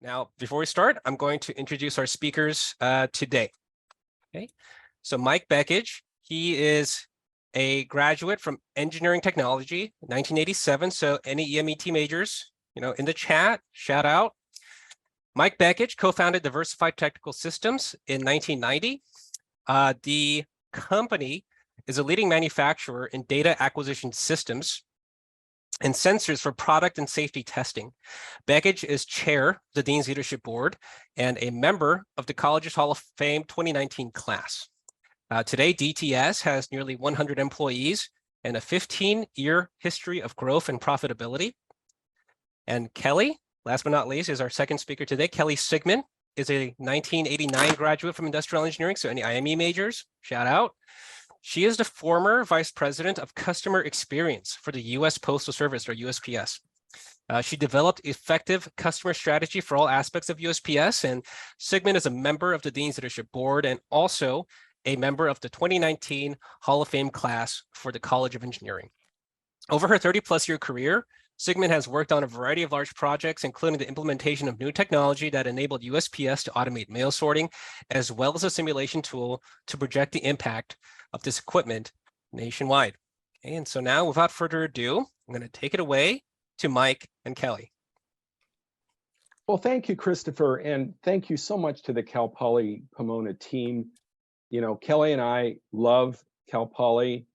Now, before we start, I'm going to introduce our speakers today. Okay, so Mike Beckage, he is a graduate from engineering technology, 1987. So any EMET majors, in the chat, shout out. Mike Beckage co-founded Diversified Technical Systems in 1990. The company is a leading manufacturer in data acquisition systems and sensors for product and safety testing. Beckage is chair of the Dean's Leadership Board and a member of the College's Hall of Fame 2019 class. Today, DTS has nearly 100 employees and a 15-year history of growth and profitability. And Kelly, last but not least, is our second speaker today. Kelly Sigmon is a 1989 graduate from industrial engineering, so any IME majors, shout out. She is the former vice president of customer experience for the U.S. Postal Service, or USPS. She developed effective customer strategy for all aspects of USPS, and Sigmon is a member of the Dean's Leadership Board and also a member of the 2019 Hall of Fame class for the College of Engineering. Over her 30-plus-year career, Sigmon has worked on a variety of large projects, including the implementation of new technology that enabled USPS to automate mail sorting, as well as a simulation tool to project the impact of this equipment nationwide. Okay, and so now, without further ado, I'm going to take it away to Mike and Kelly. Well, thank you, Christopher, and thank you so much to the Cal Poly Pomona team. Kelly and I love Cal Poly,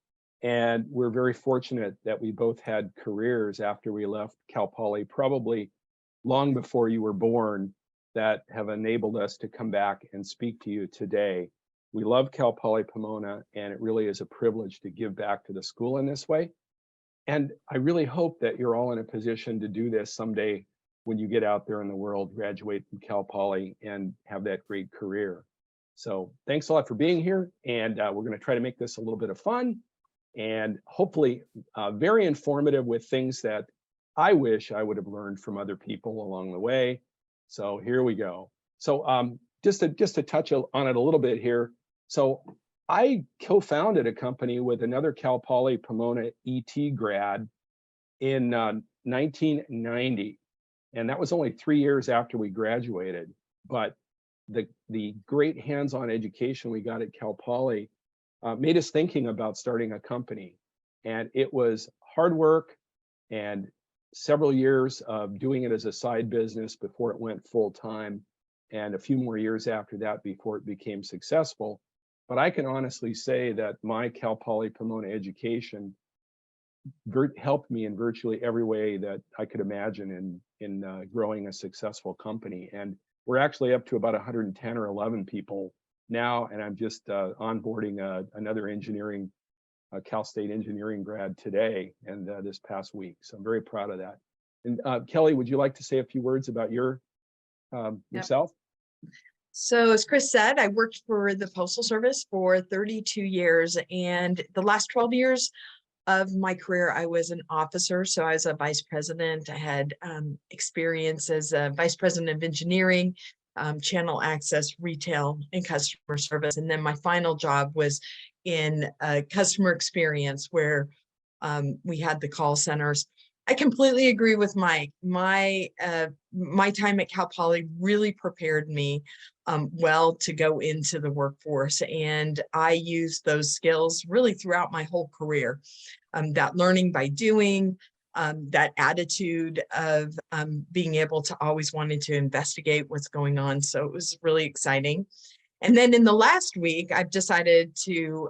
and we're very fortunate that we both had careers after we left Cal Poly, probably long before you were born, that have enabled us to come back and speak to you today. We love Cal Poly Pomona, and it really is a privilege to give back to the school in this way. And I really hope that you're all in a position to do this someday when you get out there in the world, graduate from Cal Poly, and have that great career. So thanks a lot for being here, and we're going to try to make this a little bit of fun and hopefully very informative with things that I wish I would have learned from other people along the way. So here we go. So just to touch on it a little bit here. So I co-founded a company with another Cal Poly Pomona ET grad in 1990. And that was only 3 years after we graduated. But the great hands-on education we got at Cal Poly made us thinking about starting a company. And it was hard work and several years of doing it as a side business before it went full time, and a few more years after that before it became successful. But I can honestly say that my Cal Poly Pomona education helped me in virtually every way that I could imagine in growing a successful company. And we're actually up to about 110 or 11 people now, and I'm just onboarding another engineering, Cal State engineering grad today and this past week. So I'm very proud of that. And Kelly, would you like to say a few words about yourself? So as Chris said, I worked for the Postal Service for 32 years, and the last 12 years of my career, I was an officer. So I was a vice president. I had experience as a vice president of engineering, channel access, retail, and customer service. And then my final job was in customer experience, where we had the call centers. I completely agree with Mike. My time at Cal Poly really prepared me well to go into the workforce, and I used those skills really throughout my whole career. That learning by doing, that attitude of being able to always wanting to investigate what's going on. So it was really exciting. And then in the last week, I've decided to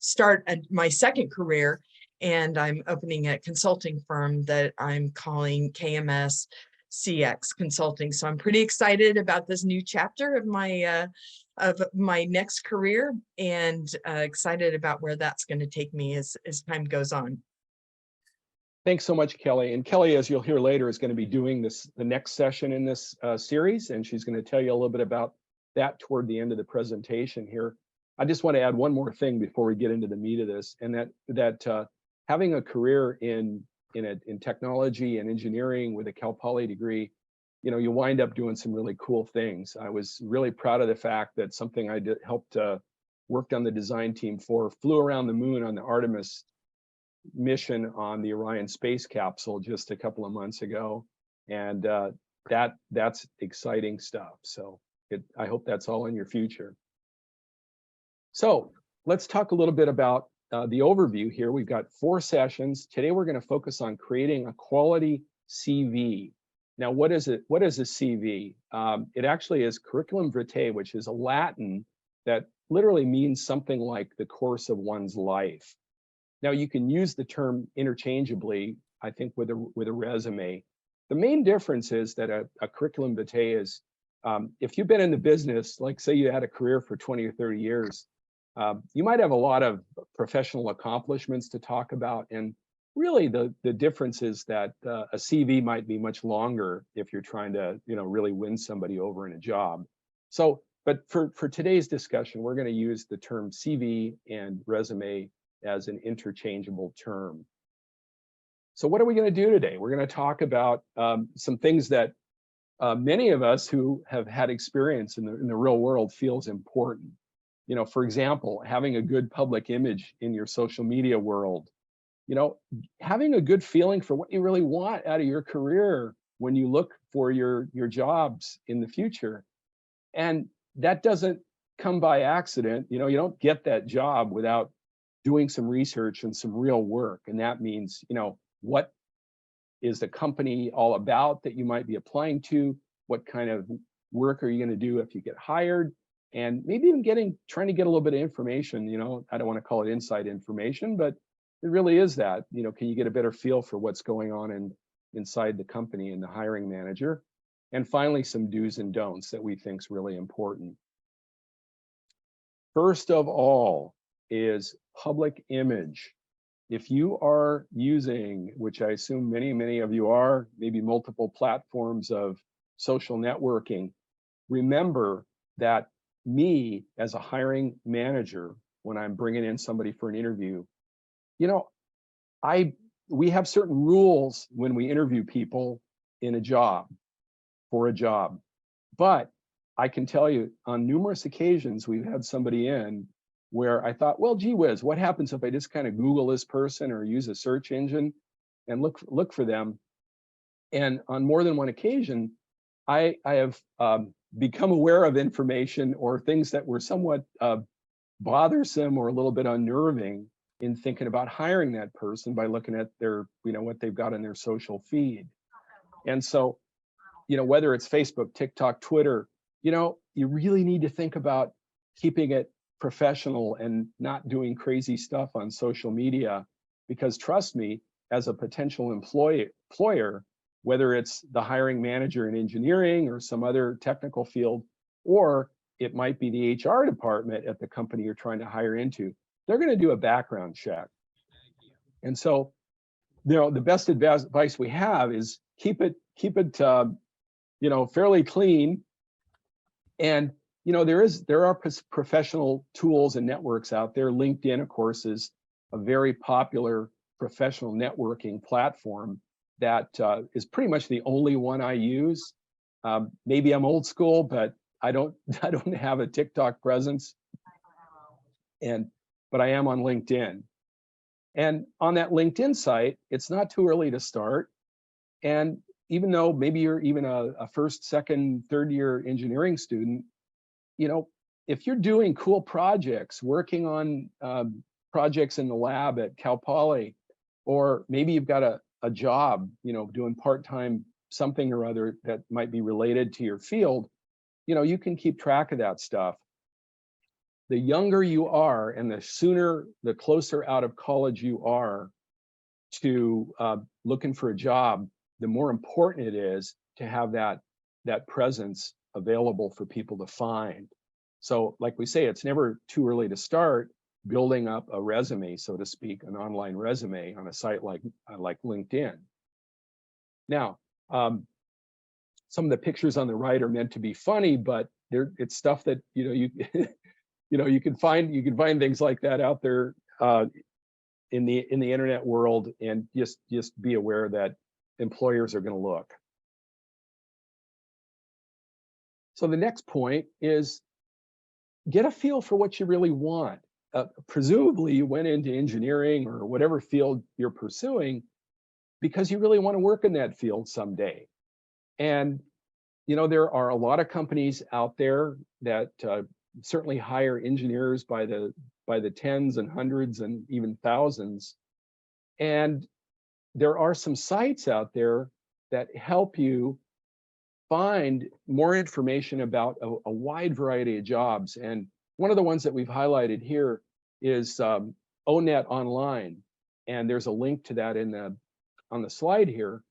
start my second career, and I'm opening a consulting firm that I'm calling KMS CX Consulting. So I'm pretty excited about this new chapter of my next career, and excited about where that's going to take me as time goes on. Thanks so much, Kelly. And Kelly, as you'll hear later, is going to be doing the next session in this series, and she's going to tell you a little bit about that toward the end of the presentation here. I just want to add one more thing before we get into the meat of this, and that having a career in technology and engineering with a Cal Poly degree, you wind up doing some really cool things. I was really proud of the fact that something I helped worked on the design team for flew around the moon on the Artemis mission on the Orion space capsule just a couple of months ago. And that's exciting stuff. So I hope that's all in your future. So let's talk a little bit about the overview here. We've got 4 sessions. Today we're going to focus on creating a quality CV. Now, what is it? What is a CV? It actually is curriculum vitae, which is a Latin that literally means something like the course of one's life. Now, you can use the term interchangeably, I think, with a resume. The main difference is that a curriculum vitae is, if you've been in the business, like say you had a career for 20 or 30 years, you might have a lot of professional accomplishments to talk about. And really the difference is that a CV might be much longer if you're trying to, really win somebody over in a job. So, but for today's discussion, we're going to use the term CV and resume as an interchangeable term. So what are we going to do today? We're going to talk about some things that many of us who have had experience in the real world feels important. For example, having a good public image in your social media world, having a good feeling for what you really want out of your career when you look for your jobs in the future. And that doesn't come by accident. You don't get that job without doing some research and some real work. And that means, what is the company all about that you might be applying to? What kind of work are you going to do if you get hired? And maybe even trying to get a little bit of information. I don't want to call it inside information, but it really is that. Can you get a better feel for what's going on inside the company and the hiring manager? And finally, some do's and don'ts that we think is really important. First of all is public image. If you are using, which I assume many of you are, maybe multiple platforms of social networking, remember that me as a hiring manager, when I'm bringing in somebody for an interview, we have certain rules when we interview people for a job. But I can tell you on numerous occasions, we've had somebody in where I thought, well, gee whiz, what happens if I just kind of Google this person or use a search engine and look for them? And on more than one occasion, I have become aware of information or things that were somewhat bothersome or a little bit unnerving in thinking about hiring that person by looking at their, what they've got in their social feed. And so, whether it's Facebook, TikTok, Twitter, you really need to think about keeping it professional and not doing crazy stuff on social media, because trust me, as a potential employer, whether it's the hiring manager in engineering or some other technical field, or it might be the HR department at the company you're trying to hire into, they're going to do a background check. And so, the best advice we have is keep it fairly clean. And there are professional tools and networks out there. LinkedIn, of course, is a very popular professional networking platform that is pretty much the only one I use. Maybe I'm old school, but I don't have a TikTok presence, but I am on LinkedIn. And on that LinkedIn site, it's not too early to start. And even though maybe you're even a first, second, third year engineering student, if you're doing cool projects, working on projects in the lab at Cal Poly, or maybe you've got a job, doing part-time something or other that might be related to your field, you can keep track of that stuff. The younger you are and the closer out of college you are to looking for a job, the more important it is to have that presence available for people to find. So like we say, it's never too early to start building up a resume, so to speak, an online resume on a site like LinkedIn. Now, some of the pictures on the right are meant to be funny, but it's stuff that you can find things like that out there in the internet world, and just be aware that employers are going to look. So the next point is get a feel for what you really want. Presumably you went into engineering or whatever field you're pursuing because you really want to work in that field someday. And you know, there are a lot of companies out there that certainly hire engineers by the tens and hundreds and even thousands. And there are some sites out there that help you find more information about a wide variety of jobs. And one of the ones that we've highlighted here is ONET Online. And there's a link to that on the slide here.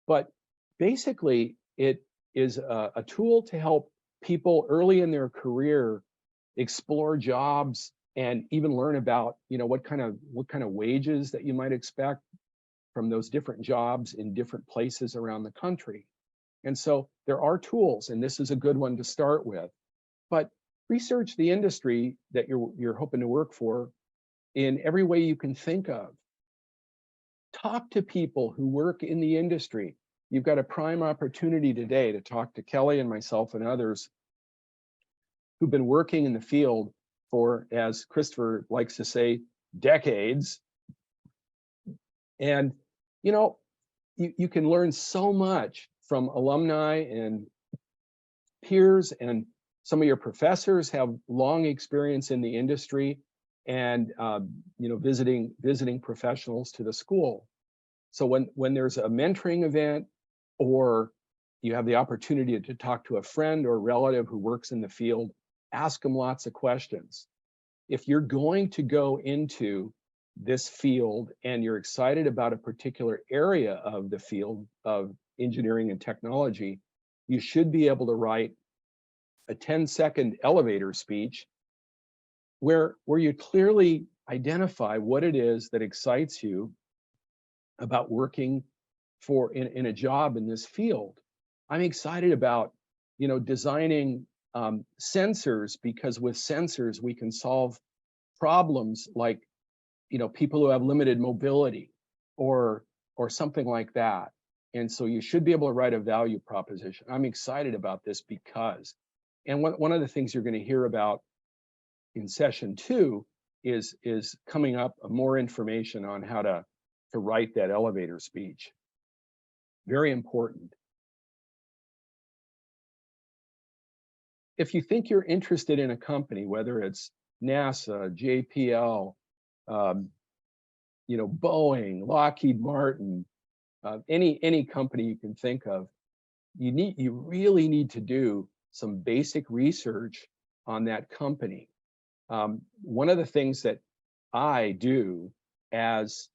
But basically, it is a tool to help people early in their career explore jobs and even learn about, you know, what kind of wages that you might expect from those different jobs in different places around the country. And so there are tools, and this is a good one to start with. But research the industry that you're hoping to work for in every way you can think of. Talk to people who work in the industry. You've got a prime opportunity today to talk to Kelly and myself and others who've been working in the field for, as Christopher likes to say, decades. And, you know, you can learn so much from alumni and peers, and some of your professors have long experience in the industry, and you know, visiting professionals to the school. So when there's a mentoring event, or you have the opportunity to talk to a friend or relative who works in the field, ask them lots of questions. If you're going to go into this field and you're excited about a particular area of the field of engineering and technology, you should be able to write a 10-second elevator speech where you clearly identify what it is that excites you about working in a job in this field. I'm excited about, you know, designing sensors, because with sensors we can solve problems like, you know, people who have limited mobility or something like that. And so you should be able to write a value proposition. I'm excited about this because, and one of the things you're going to hear about in session 2 is coming up more information on how to write that elevator speech. Very important. If you think you're interested in a company, whether it's NASA, JPL, you know, Boeing, Lockheed Martin, any company you can think of, you really need to do some basic research on that company. One of the things that I do as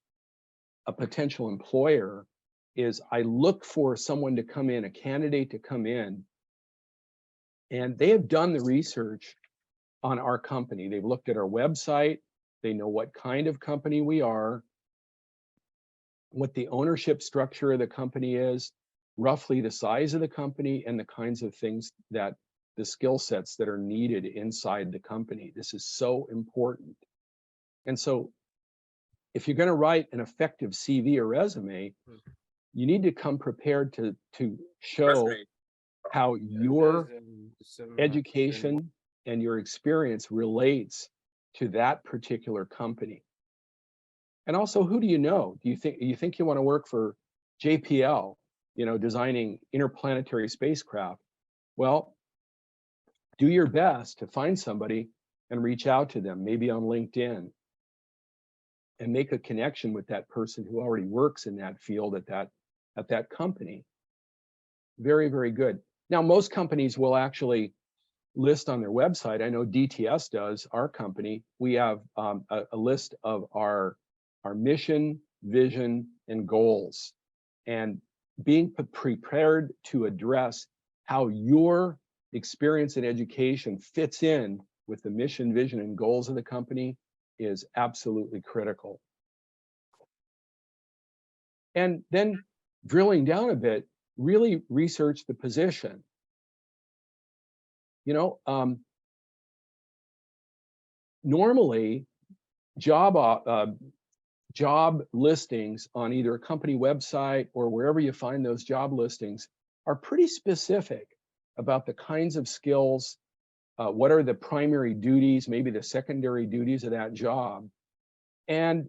a potential employer is I look for someone to come in, a candidate to come in, and they have done the research on our company. They've looked at our website. They know what kind of company we are, what the ownership structure of the company is, roughly the size of the company, and the kinds of things that the skill sets that are needed inside the company. This is so important. And so if you're going to write an effective CV or resume, you need to come prepared to show how your education and your experience relates to that particular company. And also, who do you know? Do you think you want to work for JPL, you know, designing interplanetary spacecraft? Well, do your best to find somebody and reach out to them, maybe on LinkedIn, and make a connection with that person who already works in that field at that company. Very, very good. Now, most companies will actually list on their website. I know DTS does, our company. We have a list of our mission, vision, and goals, and being prepared to address how your experience in education fits in with the mission, vision, and goals of the company is absolutely critical. And then drilling down a bit, really research the position. You know, normally job listings on either a company website or wherever you find those job listings are pretty specific about the kinds of skills, what are the primary duties, maybe the secondary duties of that job. And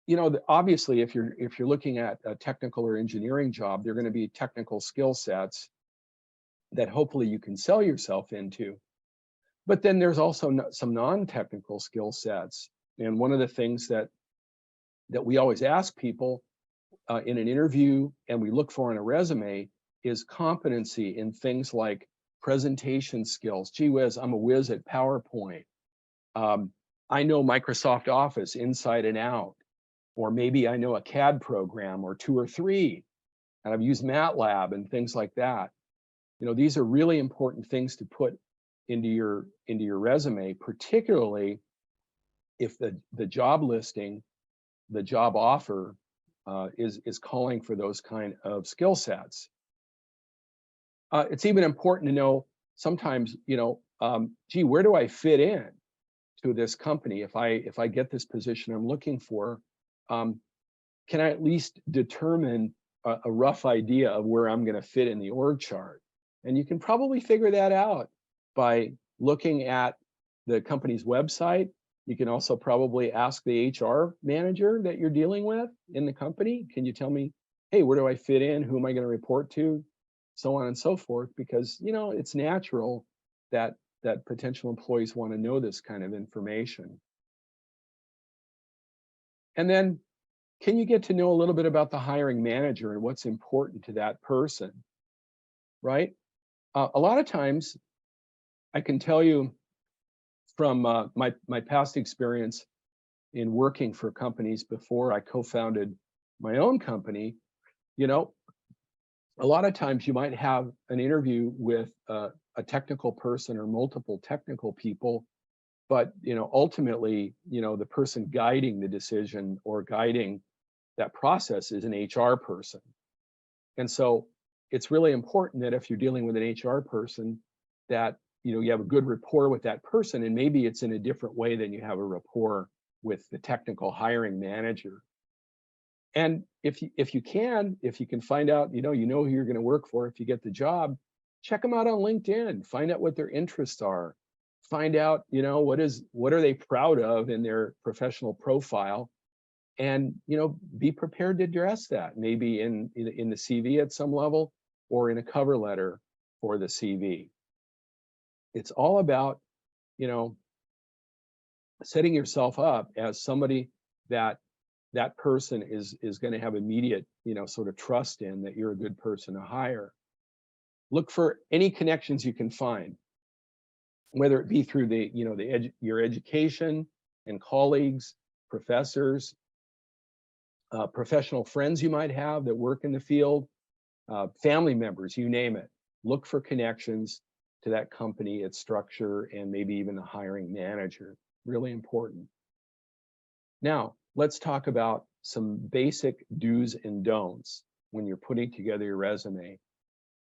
you know, obviously, if you're looking at a technical or engineering job, there are going to be technical skill sets. that hopefully you can sell yourself into. But then there's also some non-technical skill sets. And one of the things that we always ask people in an interview and we look for in a resume is competency in things like presentation skills. Gee whiz, I'm a whiz at PowerPoint. I know Microsoft Office inside and out. Or maybe I know a CAD program or 2 or 3, and I've used MATLAB and things like that. You know, these are really important things to put into your resume, particularly if the job listing, the job offer is calling for those kind of skill sets. It's even important to know sometimes, you know, gee, where do I fit in to this company? If I get this position I'm looking for, can I at least determine a rough idea of where I'm going to fit in the org chart? And you can probably figure that out by looking at the company's website. You can also probably ask the HR manager that you're dealing with in the company. Can you tell me, hey, where do I fit in? Who am I going to report to? So on and so forth, because, you know, it's natural that potential employees want to know this kind of information. And then, can you get to know a little bit about the hiring manager and what's important to that person, right? A lot of times, I can tell you from my past experience in working for companies before I co-founded my own company, you know, a lot of times you might have an interview with a technical person or multiple technical people, but, you know, ultimately, you know, the person guiding the decision or guiding that process is an HR person. And so it's really important that if you're dealing with an HR person, that, you know, you have a good rapport with that person, and maybe it's in a different way than you have a rapport with the technical hiring manager. And if you can find out, you know who you're going to work for if you get the job, check them out on LinkedIn, find out what their interests are, find out, you know, what are they proud of in their professional profile. And, you know, be prepared to address that, maybe in the CV at some level or in a cover letter for the CV. It's all about, you know, setting yourself up as somebody that person is going to have immediate, you know, sort of trust in, that you're a good person to hire. Look for any connections you can find, whether it be through the, you know, your education and colleagues, professors, professional friends you might have that work in the field, family members, you name it. Look for connections to that company, its structure, and maybe even the hiring manager. Really important. Now, let's talk about some basic do's and don'ts when you're putting together your resume.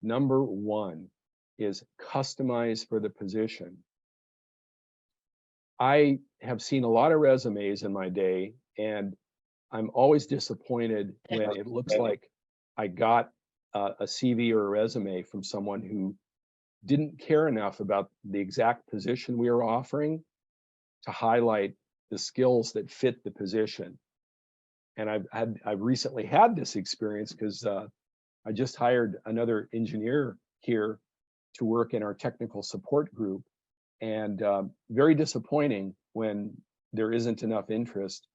Number 1 is customize for the position. I have seen a lot of resumes in my day, and I'm always disappointed when it looks like I got a CV or a resume from someone who didn't care enough about the exact position we were offering to highlight the skills that fit the position. And I've recently had this experience because I just hired another engineer here to work in our technical support group, and very disappointing when there isn't enough interest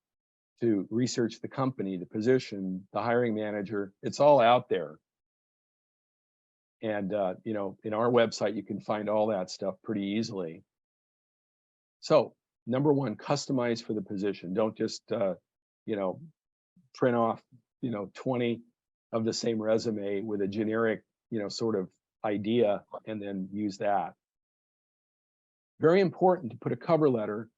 to research the company, the position, the hiring manager. It's all out there. And, you know, in our website, you can find all that stuff pretty easily. So, number 1, customize for the position. Don't just, you know, print off, you know, 20 of the same resume with a generic, you know, sort of idea and then use that. Very important to put a cover letter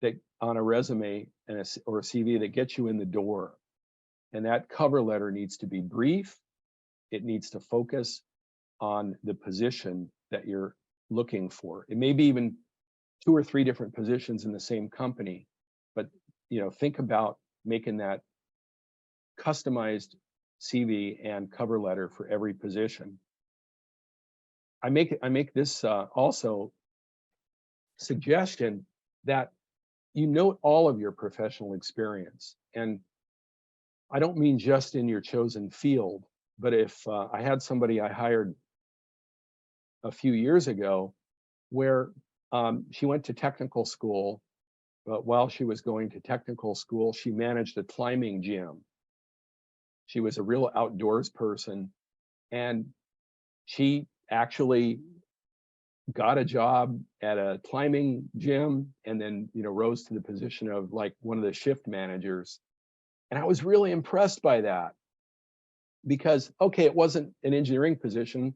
that on a resume and or a CV that gets you in the door. And that cover letter needs to be brief. It needs to focus on the position that you're looking for. It may be even 2 or 3 different positions in the same company, but, you know, think about making that customized CV and cover letter for every position. I make this also suggestion that you note all of your professional experience. And I don't mean just in your chosen field, but if I had somebody I hired a few years ago where she went to technical school, but while she was going to technical school, she managed a climbing gym. She was a real outdoors person, and she actually got a job at a climbing gym and then, rose to the position of like one of the shift managers. And I was really impressed by that because, okay, it wasn't an engineering position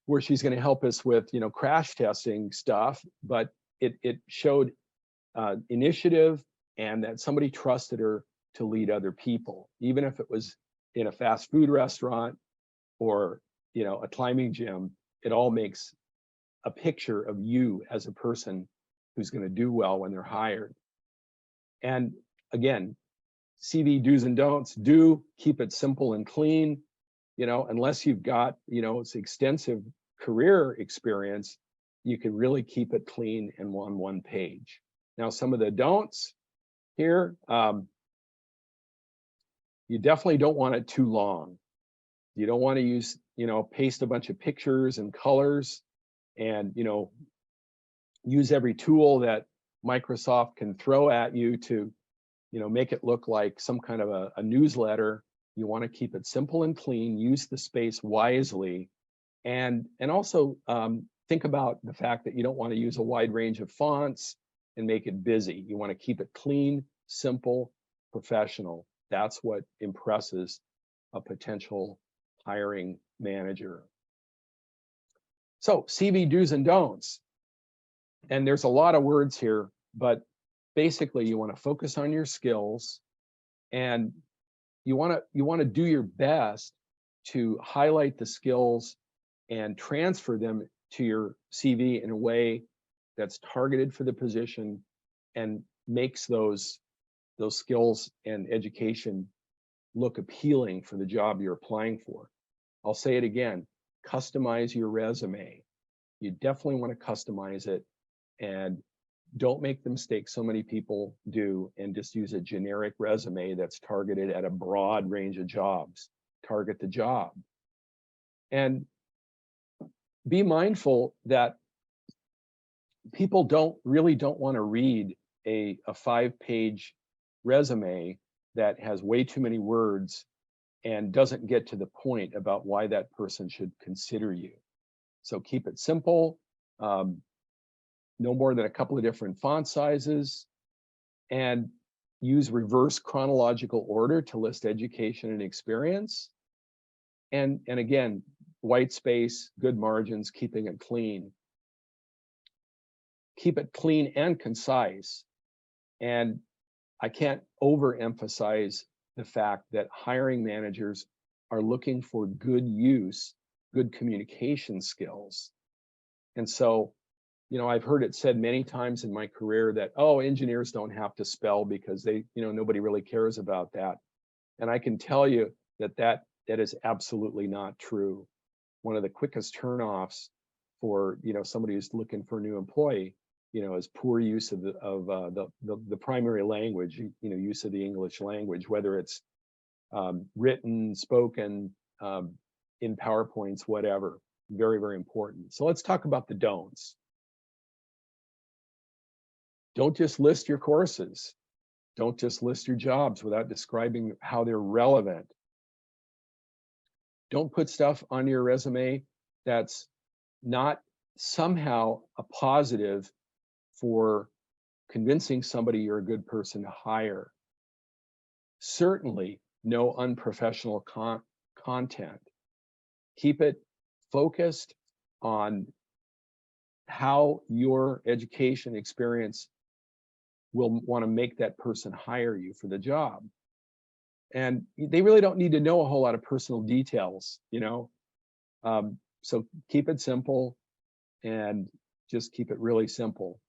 where she's going to help us with, crash testing stuff, but it showed initiative and that somebody trusted her to lead other people, even if it was in a fast food restaurant or, a climbing gym. It all makes a picture of you as a person who's going to do well when they're hired. And again, CV do's and don'ts: do keep it simple and clean, unless you've got, it's extensive career experience, you can really keep it clean and on one page. Now, some of the don'ts here, you definitely don't want it too long. You don't want to use, paste a bunch of pictures and colors and, use every tool that Microsoft can throw at you to, make it look like some kind of a newsletter. You want to keep it simple and clean, use the space wisely, and also think about the fact that you don't want to use a wide range of fonts and make it busy. You want to keep it clean, simple, professional. That's what impresses a potential hiring manager. So CV do's and don'ts. And there's a lot of words here, but basically you want to focus on your skills, and you want to do your best to highlight the skills and transfer them to your CV in a way that's targeted for the position and makes those skills and education look appealing for the job you're applying for. I'll say it again: customize your resume. You definitely want to customize it, and don't make the mistake so many people do and just use a generic resume that's targeted at a broad range of jobs. Target the job. And be mindful that people don't want to read a 5-page resume that has way too many words and doesn't get to the point about why that person should consider you. So keep it simple. No more than a couple of different font sizes, and use reverse chronological order to list education and experience. And again, white space, good margins, keeping it clean. Keep it clean and concise. And I can't overemphasize the fact that hiring managers are looking for good communication skills. And so, I've heard it said many times in my career that, oh, engineers don't have to spell because they, nobody really cares about that. And I can tell you that is absolutely not true. One of the quickest turnoffs for, somebody who's looking for a new employee, is poor use of the primary language, use of the English language, whether it's written, spoken, in PowerPoints, whatever. Very, very important. So let's talk about the don'ts. Don't just list your courses. Don't just list your jobs without describing how they're relevant. Don't put stuff on your resume that's not somehow a positive for convincing somebody you're a good person to hire. Certainly no unprofessional content. Keep it focused on how your education experience will want to make that person hire you for the job. And they really don't need to know a whole lot of personal details, so keep it simple and just keep it really simple.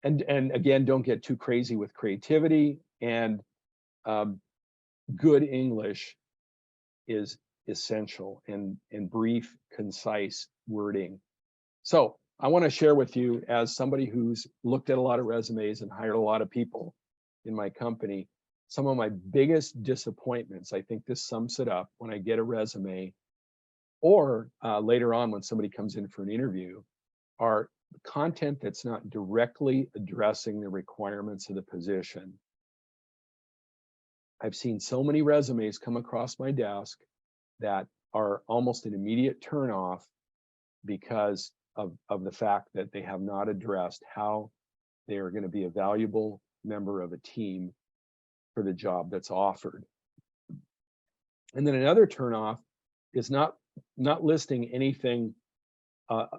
And again, don't get too crazy with creativity, and good English is essential, and brief, concise wording. So I want to share with you, as somebody who's looked at a lot of resumes and hired a lot of people in my company, some of my biggest disappointments. I think this sums it up. When I get a resume or later on when somebody comes in for an interview, are content that's not directly addressing the requirements of the position. I've seen so many resumes come across my desk that are almost an immediate turnoff because of the fact that they have not addressed how they are going to be a valuable member of a team for the job that's offered. And then another turnoff is not listing anything,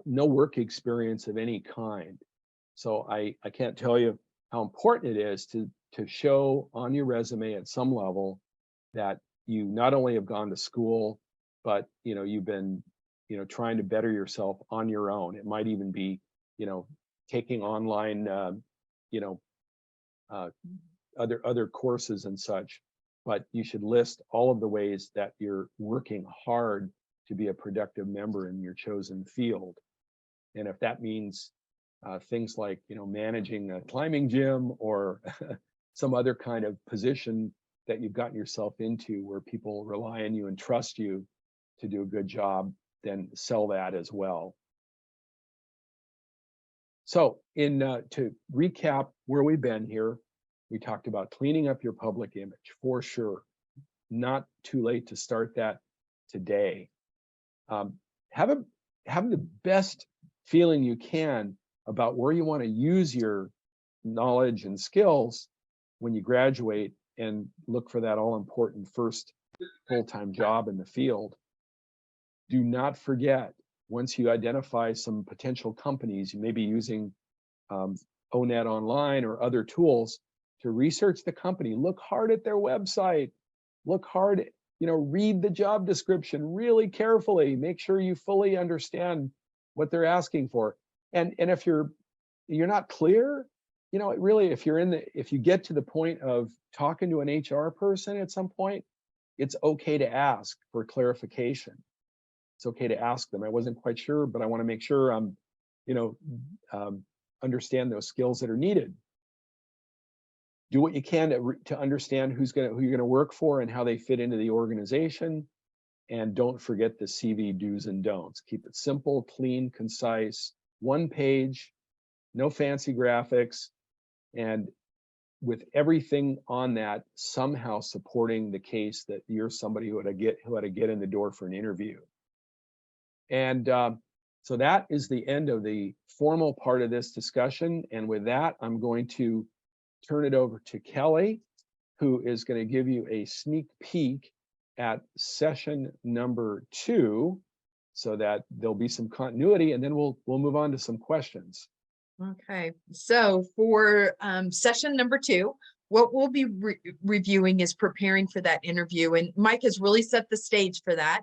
no work experience of any kind. So I can't tell you how important it is to show on your resume at some level that you not only have gone to school, but you've been trying to better yourself on your own. It might even be taking online other courses and such, but you should list all of the ways that you're working hard to be a productive member in your chosen field. And if that means things like managing a climbing gym or some other kind of position that you've gotten yourself into where people rely on you and trust you to do a good job, then sell that as well. So to recap where we've been here, we talked about cleaning up your public image for sure. Not too late to start that today. Have the best feeling you can about where you want to use your knowledge and skills when you graduate, and look for that all-important first full-time job in the field. Do not forget, once you identify some potential companies, you may be using ONET Online or other tools, to research the company. Look hard at their website. Look hard, read the job description really carefully. Make sure you fully understand what they're asking for. And if you're not clear, if you get to the point of talking to an HR person at some point, it's okay to ask for clarification. It's okay to ask them, I wasn't quite sure, but I want to make sure I'm, understand those skills that are needed. Do what you can to understand who you're going to work for and how they fit into the organization. And don't forget the CV do's and don'ts. Keep it simple, clean, concise, one page, no fancy graphics, and with everything on that somehow supporting the case that you're somebody who had to get in the door for an interview. And so that is the end of the formal part of this discussion. And with that, I'm going to turn it over to Kelly, who is going to give you a sneak peek at session number 2, so that there'll be some continuity, and then we'll move on to some questions. Okay, so for session number 2, what we'll be reviewing is preparing for that interview. And Mike has really set the stage for that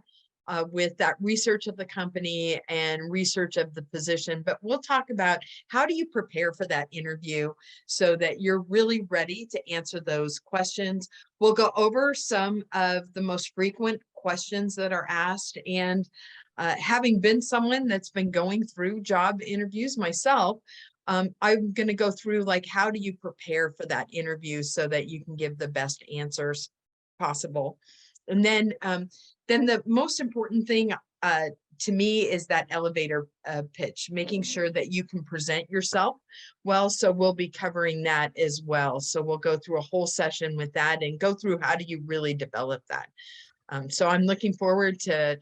with that research of the company and research of the position. But we'll talk about how do you prepare for that interview so that you're really ready to answer those questions. We'll go over some of the most frequent questions that are asked. And having been someone that's been going through job interviews myself, I'm going to go through how do you prepare for that interview so that you can give the best answers possible. And then the most important thing to me is that elevator pitch, making sure that you can present yourself well. So we'll be covering that as well. So we'll go through a whole session with that and go through how do you really develop that. So I'm looking forward to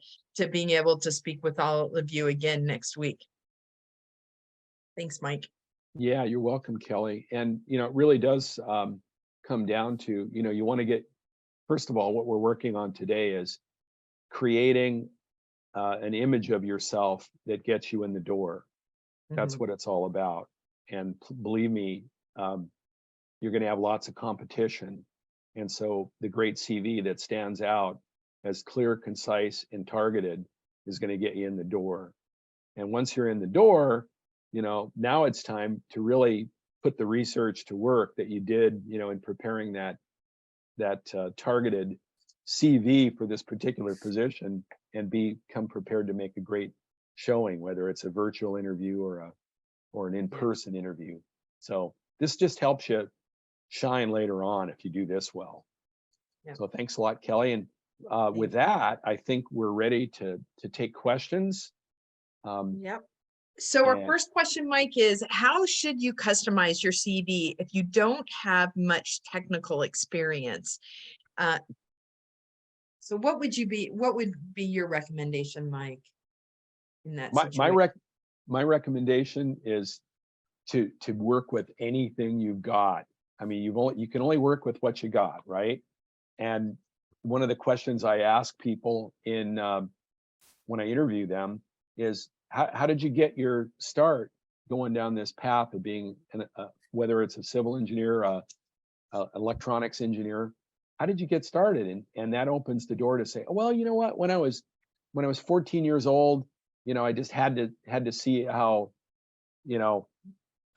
being able to speak with all of you again next week. Thanks, Mike. Yeah, you're welcome, Kelly. And, it really does come down to, you want to get, first of all, what we're working on today is creating an image of yourself that gets you in the door. That's what it's all about. And believe me, you're going to have lots of competition. And so the great CV that stands out as clear, concise, and targeted is going to get you in the door. And once you're in the door, now it's time to really put the research to work that you did, in preparing that targeted CV for this particular position, and become prepared to make a great showing, whether it's a virtual interview or an in-person interview. So this just helps you shine later on if you do this well. Yeah. So thanks a lot, Kelly. And with that, I think we're ready to take questions. Yep. So our And- first question, Mike, is how should you customize your CV if you don't have much technical experience? So what would be your recommendation, Mike, in that situation? My recommendation is to work with anything you've got. I mean, you can only work with what you got, right? And one of the questions I ask people in when I interview them is, how did you get your start going down this path of being whether it's a civil engineer, electronics engineer? How did you get started? And that opens the door to say, oh, well, you know what? When I was 14 years old, I just had to see how,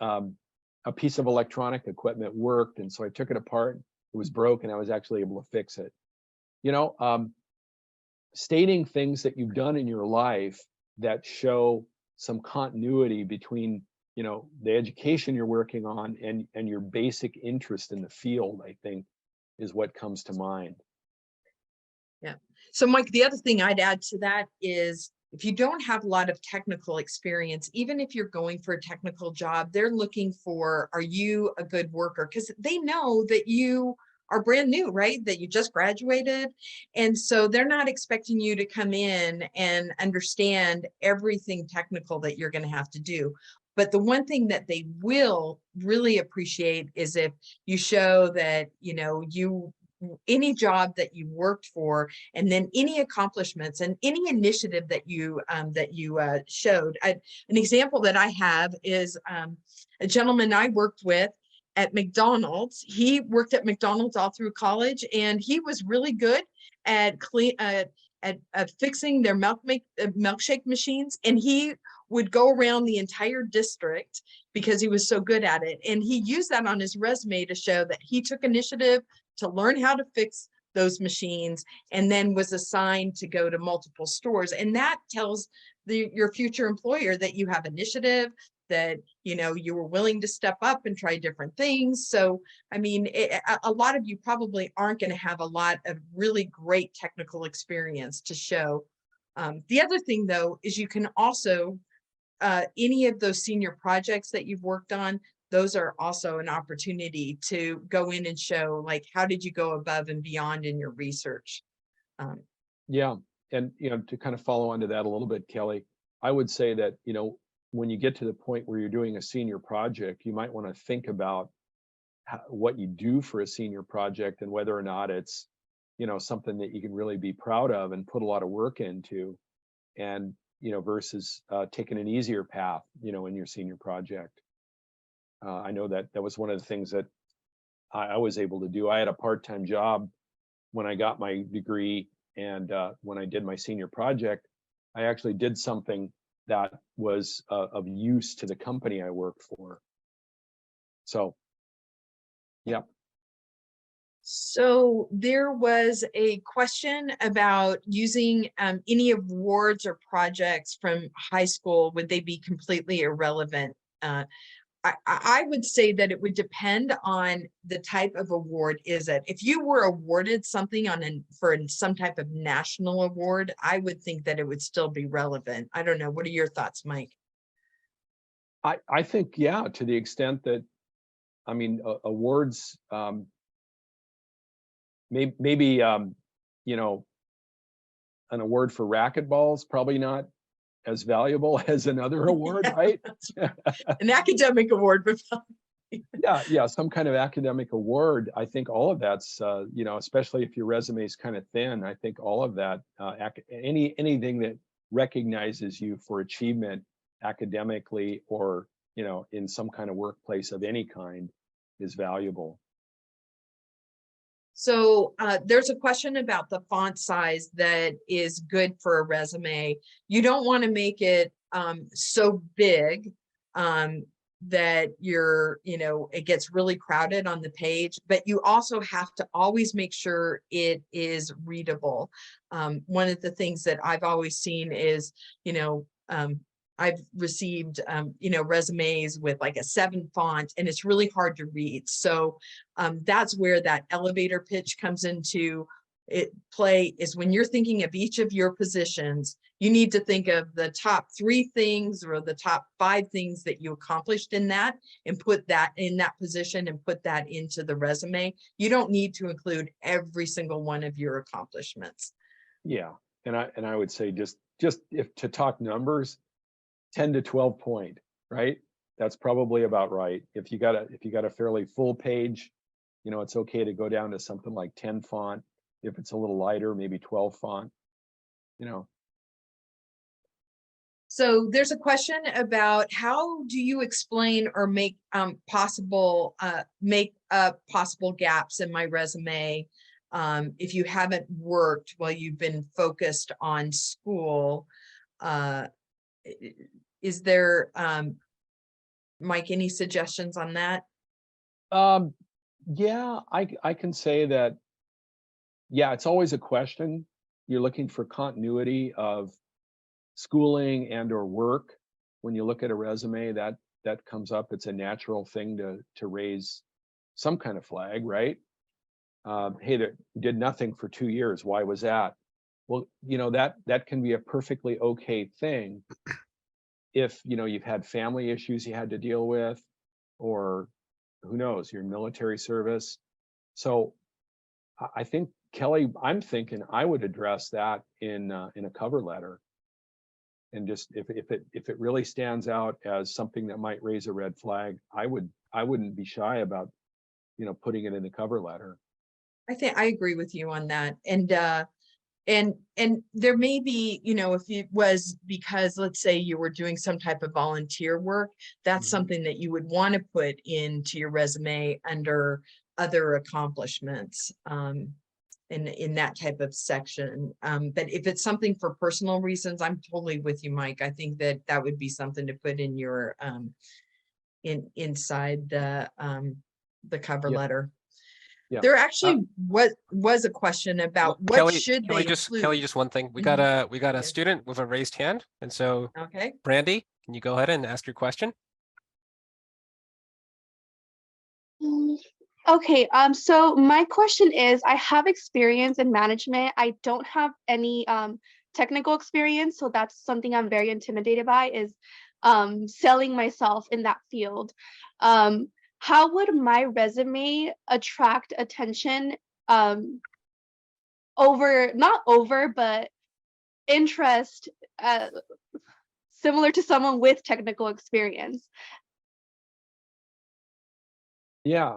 a piece of electronic equipment worked, and so I took it apart. It was broken. I was actually able to fix it. Stating things that you've done in your life that show some continuity between the education you're working on and your basic interest in the field, I think, is what comes to mind. Yeah. So Mike, the other thing I'd add to that is if you don't have a lot of technical experience, even if you're going for a technical job, they're looking for, are you a good worker? Because they know that you are brand new, right? That you just graduated. And so they're not expecting you to come in and understand everything technical that you're going to have to do. But the one thing that they will really appreciate is if you show that, any job that you worked for, and then any accomplishments and any initiative that you showed. An example that I have is a gentleman I worked with at McDonald's. He worked at McDonald's all through college, and he was really good at fixing their milkshake machines, and he would go around the entire district because he was so good at it. And he used that on his resume to show that he took initiative to learn how to fix those machines, and then was assigned to go to multiple stores. And that tells your future employer that you have initiative, that you were willing to step up and try different things. So I mean, a lot of you probably aren't going to have a lot of really great technical experience to show. The other thing though is you can also any of those senior projects that you've worked on, those are also an opportunity to go in and show, like, how did you go above and beyond in your research? Yeah, and to kind of follow on to that a little bit, Kelly, I would say that when you get to the point where you're doing a senior project, you might want to think about what you do for a senior project and whether or not it's something that you can really be proud of and put a lot of work into, and versus taking an easier path in your senior project. I know that was one of the things that I was able to do. I had a part-time job when I got my degree, and when I did my senior project, I actually did something that was of use to the company I worked for. So, yeah. So there was a question about using any awards or projects from high school. Would they be completely irrelevant? I would say that it would depend on the type of award. Is it, if you were awarded something for some type of national award, I would think that it would still be relevant. I don't know. What are your thoughts, Mike? I think, yeah, to the extent that, I mean, awards, maybe an award for racquetball is probably not as valuable as another award, right? An academic award, but yeah, some kind of academic award. I think all of that's especially if your resume is kind of thin. I think all of that, anything that recognizes you for achievement academically or in some kind of workplace of any kind is valuable. So there's a question about the font size that is good for a resume. You don't want to make it so big that it gets really crowded on the page, but you also have to always make sure it is readable. One of the things that I've always seen is, I've received, resumes with like a 7 font, and it's really hard to read. So that's where that elevator pitch comes into, play is when you're thinking of each of your positions, you need to think of the top 3 things or the top 5 things that you accomplished in that, and put that in that position and put that into the resume. You don't need to include every single one of your accomplishments. Yeah, and I would say just if to talk numbers, 10 to 12 point, right? That's probably about right. If you got a fairly full page, you know, it's okay to go down to something like 10 font. If it's a little lighter, maybe 12 font, you know. So there's a question about how do you explain or make possible gaps in my resume if you haven't worked while you've been focused on school. Is there, Mike, any suggestions on that? Yeah, I can say that. Yeah, it's always a question. You're looking for continuity of schooling and or work. When you look at a resume, that comes up. It's a natural thing to raise some kind of flag, right? Hey, they did nothing for 2 years. Why was that? Well, you know, that can be a perfectly okay thing if, you know, you've had family issues you had to deal with, or who knows, your military service. So I think, Kelly, I'm thinking I would address that in a cover letter. And just if it really stands out as something that might raise a red flag, I wouldn't be shy about, you know, putting it in the cover letter. I think I agree with you on that. And there may be, you know, if it was because, let's say, you were doing some type of volunteer work, that's something that you would want to put into your resume under other accomplishments in that type of section. But if it's something for personal reasons, I'm totally with you, Mike. I think that would be something to put in your inside the cover letter. Yeah. There actually was a question about what Kelly, should they include. Kelly, just one thing. We got a student with a raised hand, and so Okay. Brandy, can you go ahead and ask your question? Okay, so my question is, I have experience in management. I don't have any technical experience, so that's something I'm very intimidated by, is selling myself in that field. How would my resume attract attention but interest similar to someone with technical experience? Yeah.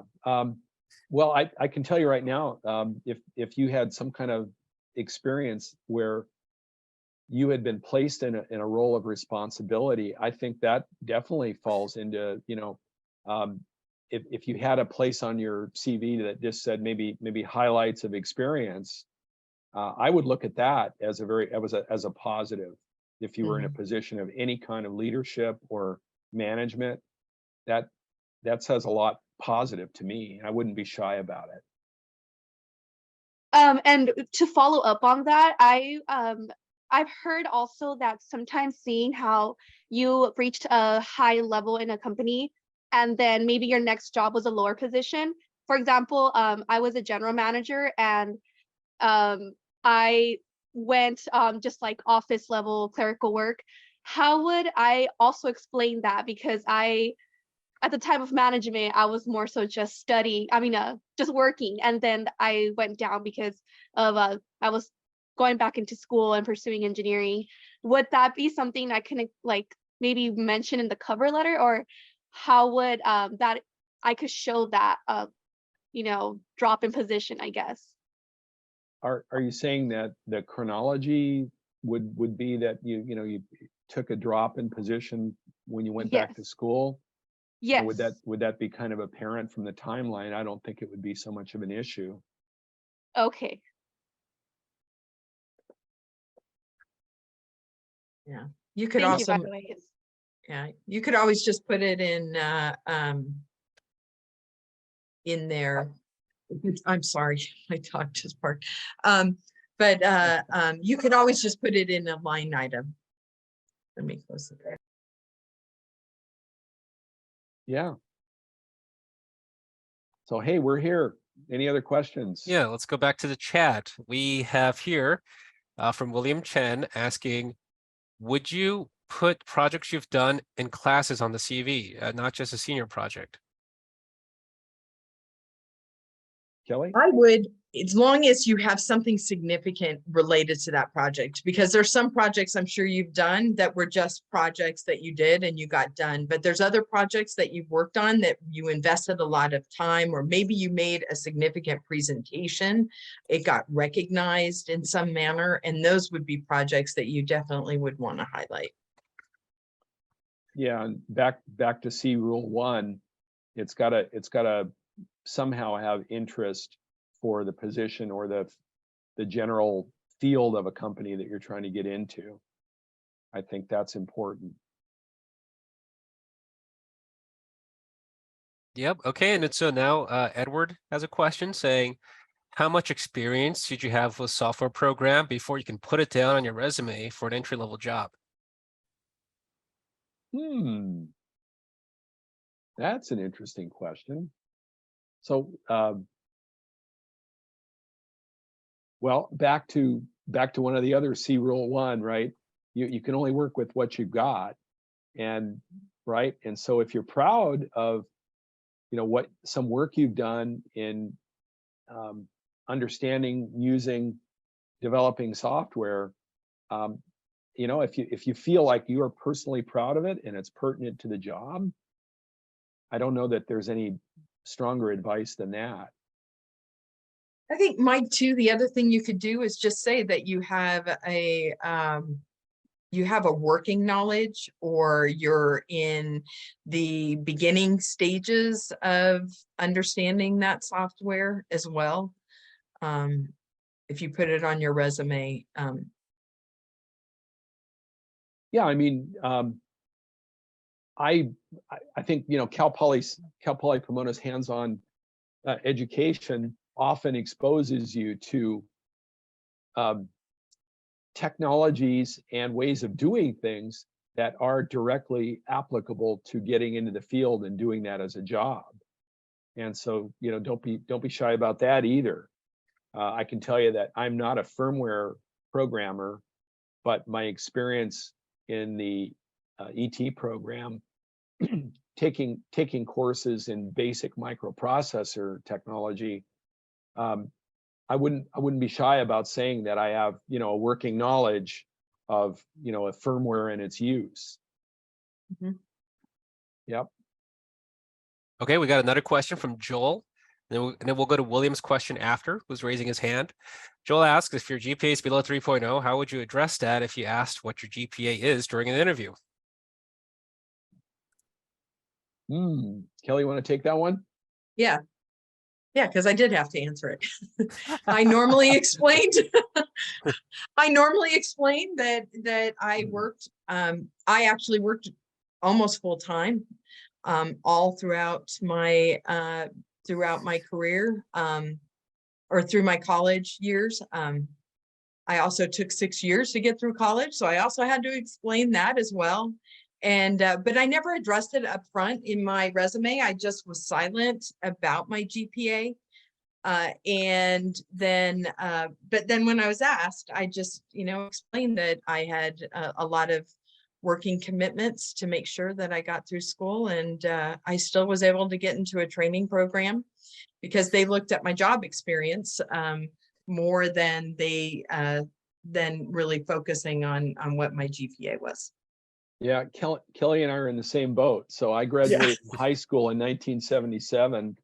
Well, I can tell you right now, if you had some kind of experience where you had been placed in a role of responsibility, I think that definitely falls into, you know, if you had a place on your CV that just said maybe highlights of experience, I would look at that as a positive. If you were in a position of any kind of leadership or management, that says a lot positive to me. I wouldn't be shy about it. And to follow up on that, I've heard also that sometimes seeing how you reached a high level in a company and then maybe your next job was a lower position. For example, I was a general manager and I went just like office level clerical work. How would I also explain that? Because at the time of management, I was more so just studying, just working. And then I went down because of, I was going back into school and pursuing engineering. Would that be something I can like maybe mention in the cover letter, or how would that I could show that, drop in position, I guess? Are you saying that the chronology would be that you took a drop in position when you went back to school? Yes. Or would that be kind of apparent from the timeline? I don't think it would be so much of an issue. Okay. Yeah. You could Thank also, you, by the way. yeah, you could always just put it in there. I'm sorry, I talked just part. But you could always just put it in a line item. Let me close it there. Yeah. So, hey, we're here. Any other questions? Yeah, let's go back to the chat. We have here from William Chen asking, would you put projects you've done in classes on the CV, not just a senior project? Kelly? I would, as long as you have something significant related to that project, because there's some projects I'm sure you've done that were just projects that you did and you got done, but there's other projects that you've worked on that you invested a lot of time, or maybe you made a significant presentation, it got recognized in some manner, and those would be projects that you definitely would want to highlight. Yeah, and back to C rule 1, it's gotta somehow have interest for the position or the general field of a company that you're trying to get into. I think that's important. Yep. Okay. And so now Edward has a question saying, how much experience did you have with software program before you can put it down on your resume for an entry-level job? That's an interesting question. So, well, back to one of the other C rule 1, right? You can only work with what you've got, and right. And so if you're proud of, what some work you've done in understanding, using, developing software, if you feel like you are personally proud of it and it's pertinent to the job, I don't know that there's any stronger advice than that. I think Mike too, the other thing you could do is just say that you have a working knowledge, or you're in the beginning stages of understanding that software as well. If you put it on your resume. Yeah, I mean, I think, Cal Poly Pomona's hands-on education often exposes you to technologies and ways of doing things that are directly applicable to getting into the field and doing that as a job. And so, don't be shy about that either. I can tell you that I'm not a firmware programmer, but my experience in the ET program, taking courses in basic microprocessor technology, I wouldn't be shy about saying that I have, a working knowledge of, a firmware and its use. Mhm. Yep. Okay, we got another question from Joel. And then we'll go to William's question after, who's raising his hand. Joel asks, if your GPA is below 3.0, how would you address that if you asked what your GPA is during an interview? Kelly, you want to take that one? Yeah, because I did have to answer it. I normally explained that I worked, I actually worked almost full time, all throughout my career, or through my college years. I also took 6 years to get through college, so I also had to explain that as well. And but I never addressed it up front in my resume. I just was silent about my GPA. And then, but then when I was asked, I just, explained that I had a lot of working commitments to make sure that I got through school, and I still was able to get into a training program because they looked at my job experience more than than really focusing on what my GPA was. Yeah, Kelly and I are in the same boat. So I graduated from high school in 1977,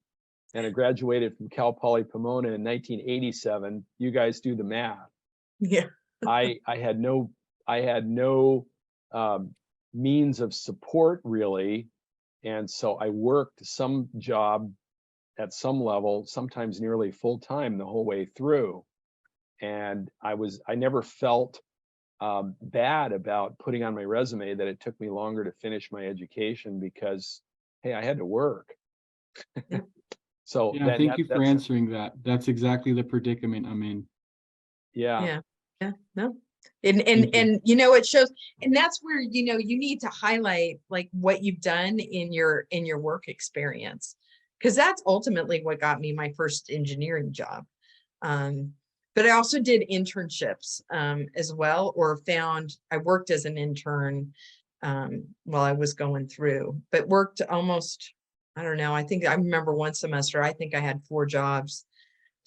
and I graduated from Cal Poly Pomona in 1987. You guys do the math. Yeah. I had no means of support really, and so I worked some job at some level, sometimes nearly full time the whole way through, and I never felt bad about putting on my resume that it took me longer to finish my education because, hey, I had to work. So yeah, thank you for answering that. That's exactly the predicament I'm in. Yeah. No. And it shows, and that's where, you need to highlight like what you've done in your work experience. because that's ultimately what got me my first engineering job. But I also did internships as well, or I worked as an intern while I was going through, but worked almost, I don't know, I remember one semester, I think I had 4 jobs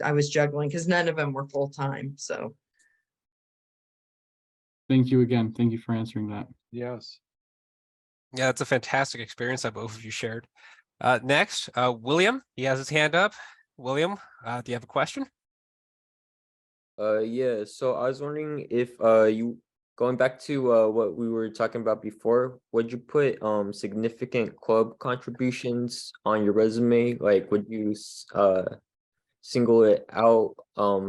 I was juggling because none of them were full-time. So Thank you again. Thank you for answering that. Yes. Yeah, it's a fantastic experience that both of you shared. Next, William, he has his hand up. William, do you have a question? Yeah, so I was wondering if you going back to what we were talking about before, would you put significant club contributions on your resume? Like would you single it out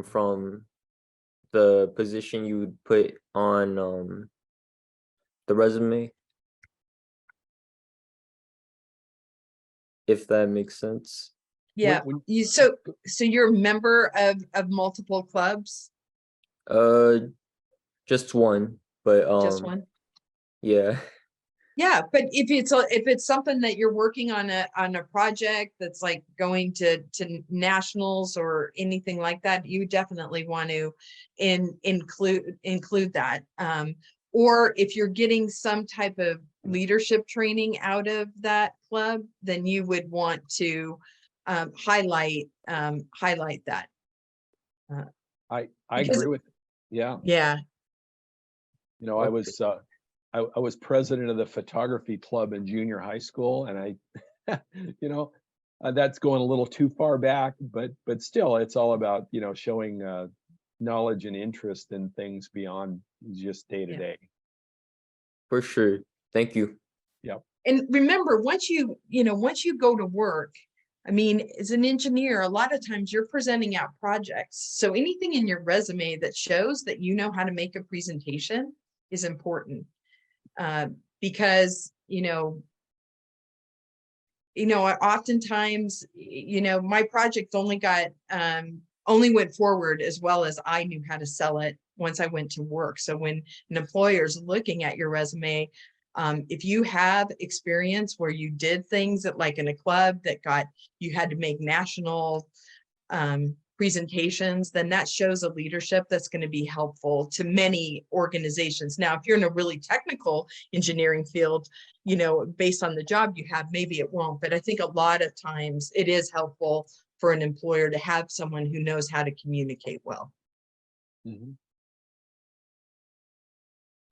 from the position you would put on the resume? If that makes sense. yeah, so you're a member of multiple clubs, Just one, but just one? yeah. Yeah, but if it's something that you're working on a project that's like going to nationals or anything like that, you definitely want to include that. Or if you're getting some type of leadership training out of that club, then you would want to highlight that. I Because- agree with, yeah. Yeah. You know, I was president of the photography club in junior high school, and you know, that's going a little too far back, but still, it's all about, you know, showing knowledge and interest in things beyond just day to day. For sure. Thank you. And remember, once you go to work, I mean, as an engineer, a lot of times you're presenting out projects. So anything in your resume that shows that you know how to make a presentation is important. Because, oftentimes, my project only went forward as well as I knew how to sell it once I went to work. So when an employer is looking at your resume, if you have experience where you did things like in a club that you had to make national presentations, then that shows a leadership that's going to be helpful to many organizations. Now, if you're in a really technical engineering field, based on the job you have, maybe it won't. But I think a lot of times it is helpful for an employer to have someone who knows how to communicate well. Mhm.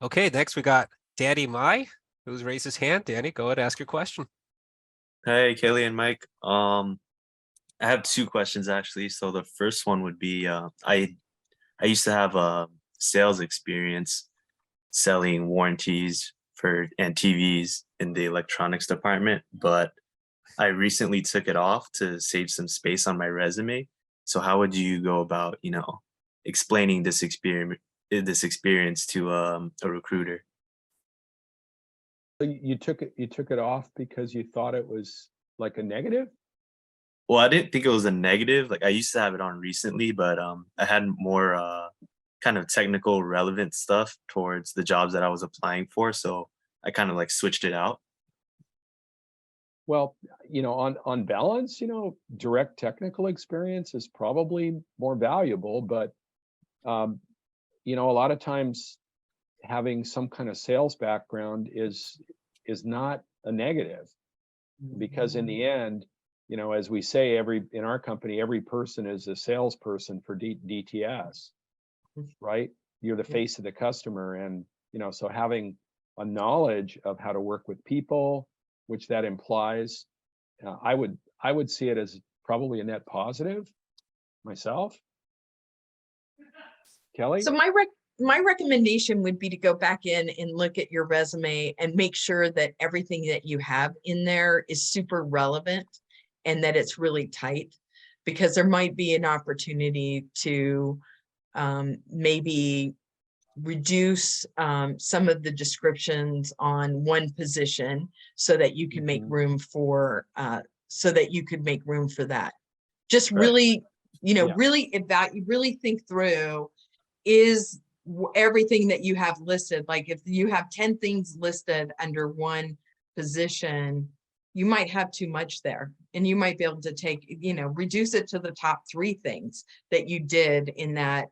Okay, next we got Danny Mai, who's raised his hand. Danny, go ahead, ask your question. Hey, Kaylee and Mike. I have 2 questions actually. So the first one would be, I used to have a sales experience selling warranties and TVs in the electronics department, but I recently took it off to save some space on my resume. So how would you go about, explaining this experience to a recruiter? So you took it off because you thought it was like a negative? Well, I didn't think it was a negative. Like I used to have it on recently, but I had more kind of technical relevant stuff towards the jobs that I was applying for. So I kind of like switched it out. Well, on balance, direct technical experience is probably more valuable, but a lot of times having some kind of sales background is not a negative, because in the end, as we say, in our company, every person is a salesperson for DTS, right? You're the face of the customer. And, so having a knowledge of how to work with people, which that implies, I would see it as probably a net positive myself. Kelly? So my recommendation would be to go back in and look at your resume and make sure that everything that you have in there is super relevant and that it's really tight, because there might be an opportunity to maybe reduce some of the descriptions on one position so that you can make room for that. Just really, really think through, is everything that you have listed, like if you have 10 things listed under one position, you might have too much there, and you might be able to take, reduce it to the top 3 things that you did in that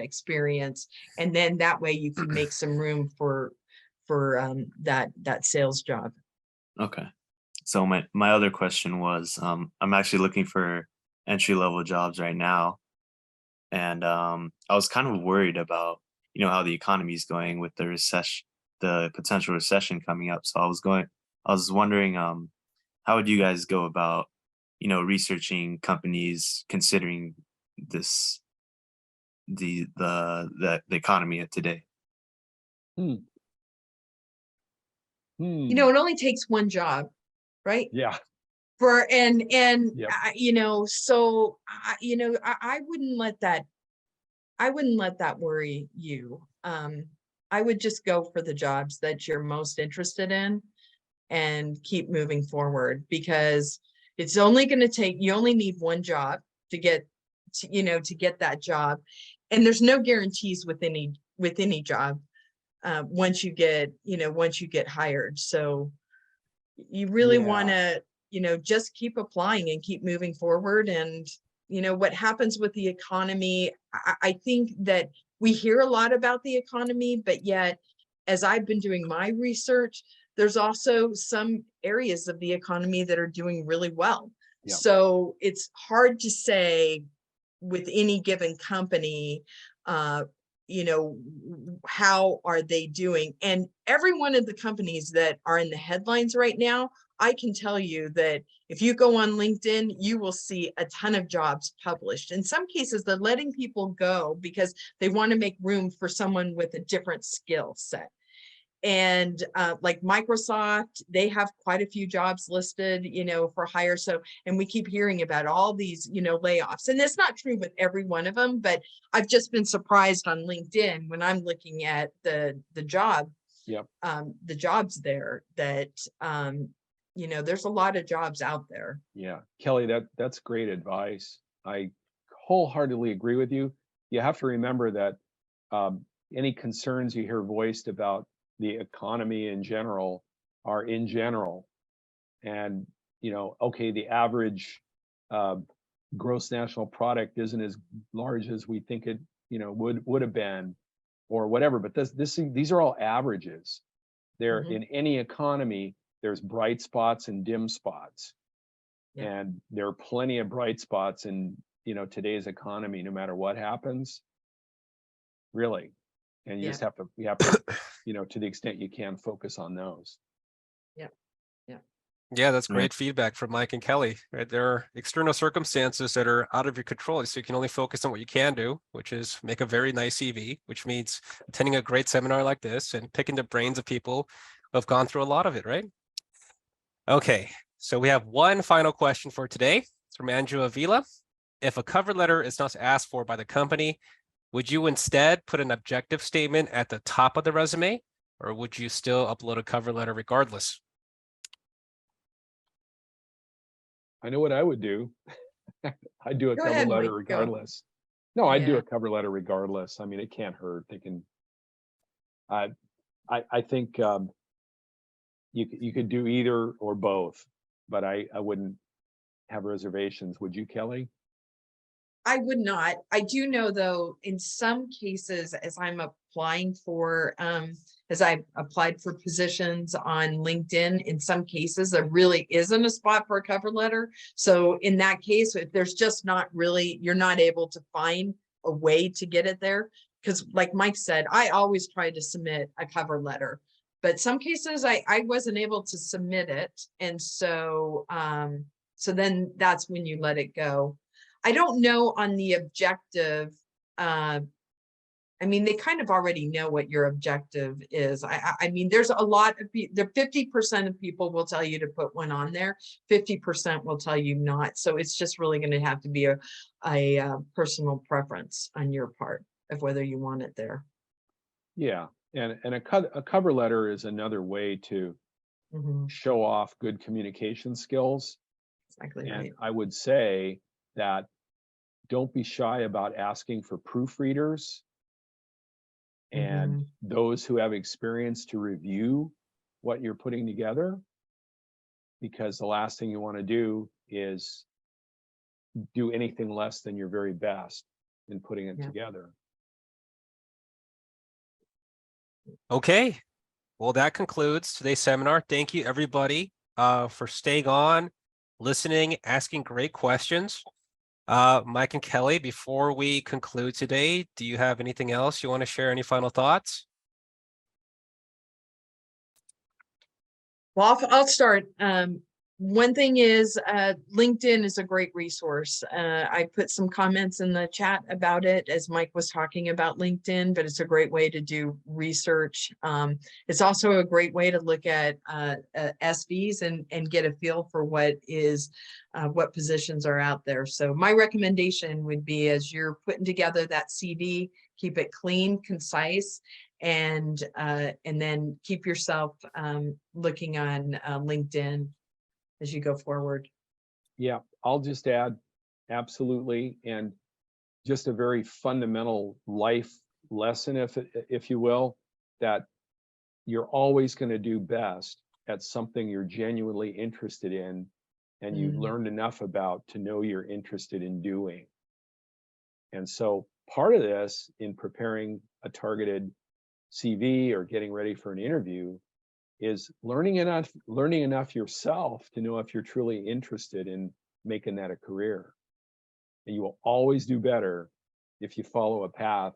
experience. And then that way you can make some room for that sales job. Okay. So my other question was, I'm actually looking for entry-level jobs right now. And I was kind of worried about, how the economy is going with the recession, the potential recession coming up. So I was wondering, how would you guys go about, researching companies considering this, the economy of today? It only takes one job, right? Yeah. Yep. So I wouldn't let that worry you. I would just go for the jobs that you're most interested in and keep moving forward, because it's only going to take, you only need one job to get that job. And there's no guarantees with any job once you get hired. So you really want to, just keep applying and keep moving forward. And, what happens with the economy, I think that we hear a lot about the economy, but yet, as I've been doing my research, there's also some areas of the economy that are doing really well. Yeah. So it's hard to say with any given company, how are they doing? And every one of the companies that are in the headlines right now, I can tell you that if you go on LinkedIn, you will see a ton of jobs published. In some cases, they're letting people go because they want to make room for someone with a different skill set. And like Microsoft, they have quite a few jobs listed, for hire. So, and we keep hearing about all these, layoffs. And it's not true with every one of them, but I've just been surprised on LinkedIn when I'm looking at the job, the jobs there that, there's a lot of jobs out there. Yeah, Kelly, that's great advice. I wholeheartedly agree with you. You have to remember that any concerns you hear voiced about the economy in general are in general. And, okay, the average gross national product isn't as large as we think it, would have been or whatever, but these are all averages. They're in any economy, there's bright spots and dim spots. Yeah. And there are plenty of bright spots in, today's economy, no matter what happens, really. And you just have to, to the extent you can, focus on those. Yeah, that's great feedback from Mike and Kelly. Right, there are external circumstances that are out of your control, so you can only focus on what you can do, which is make a very nice CV, which means attending a great seminar like this and picking the brains of people who have gone through a lot of it, right? Okay, so we have one final question for today. It's from Andrew Avila. If a cover letter is not asked for by the company, would you instead put an objective statement at the top of the resume, or would you still upload a cover letter regardless? I know what I would do. I'd do a Go cover ahead, letter Mike, go. regardless. No, I'd do Yeah. a cover letter regardless. I mean, it can't hurt. They can. I think you could do either or both, but I wouldn't have reservations. Would you, Kelly? I would not. I do know, though, in some cases, as I'm applying for, as I applied for positions on LinkedIn, in some cases, there really isn't a spot for a cover letter. So in that case, if there's just not really, you're not able to find a way to get it there. Because like Mike said, I always try to submit a cover letter, but some cases I wasn't able to submit it. And so, so then that's when you let it go. I don't know on the objective. I mean, they kind of already know what your objective is. I mean, there's a lot of the 50% of people will tell you to put one on there. 50% will tell you not. So it's just really going to have to be a personal preference on your part of whether you want it there. Yeah, and a cover letter is another way to show off good communication skills. Exactly And right. I would say that don't be shy about asking for proofreaders and those who have experience to review what you're putting together. because the last thing you want to do is do anything less than your very best in putting it Yeah. together. Okay, well, that concludes today's seminar. Thank you, everybody, for staying on, listening, asking great questions. Mike and Kelly, before we conclude today, do you have anything else you want to share? Any final thoughts? Well, I'll start. One thing is LinkedIn is a great resource. I put some comments in the chat about it as Mike was talking about LinkedIn, but it's a great way to do research. It's also a great way to look at SVs and get a feel for what positions are out there. So my recommendation would be, as you're putting together that CV, keep it clean, concise, and then keep yourself looking on LinkedIn as you go forward. Yeah, I'll just add, absolutely, and just a very fundamental life lesson, if you will, that you're always going to do best at something you're genuinely interested in, and you've learned enough about to know you're interested in doing. And so part of this in preparing a targeted CV or getting ready for an interview is learning enough yourself to know if you're truly interested in making that a career. And you will always do better if you follow a path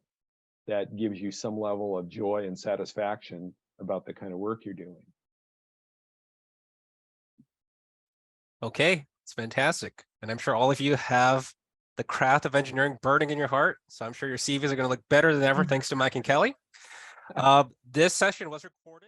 that gives you some level of joy and satisfaction about the kind of work you're doing. Okay, it's fantastic. And I'm sure all of you have the craft of engineering burning in your heart. So I'm sure your CVs are going to look better than ever, thanks to Mike and Kelly. This session was recorded.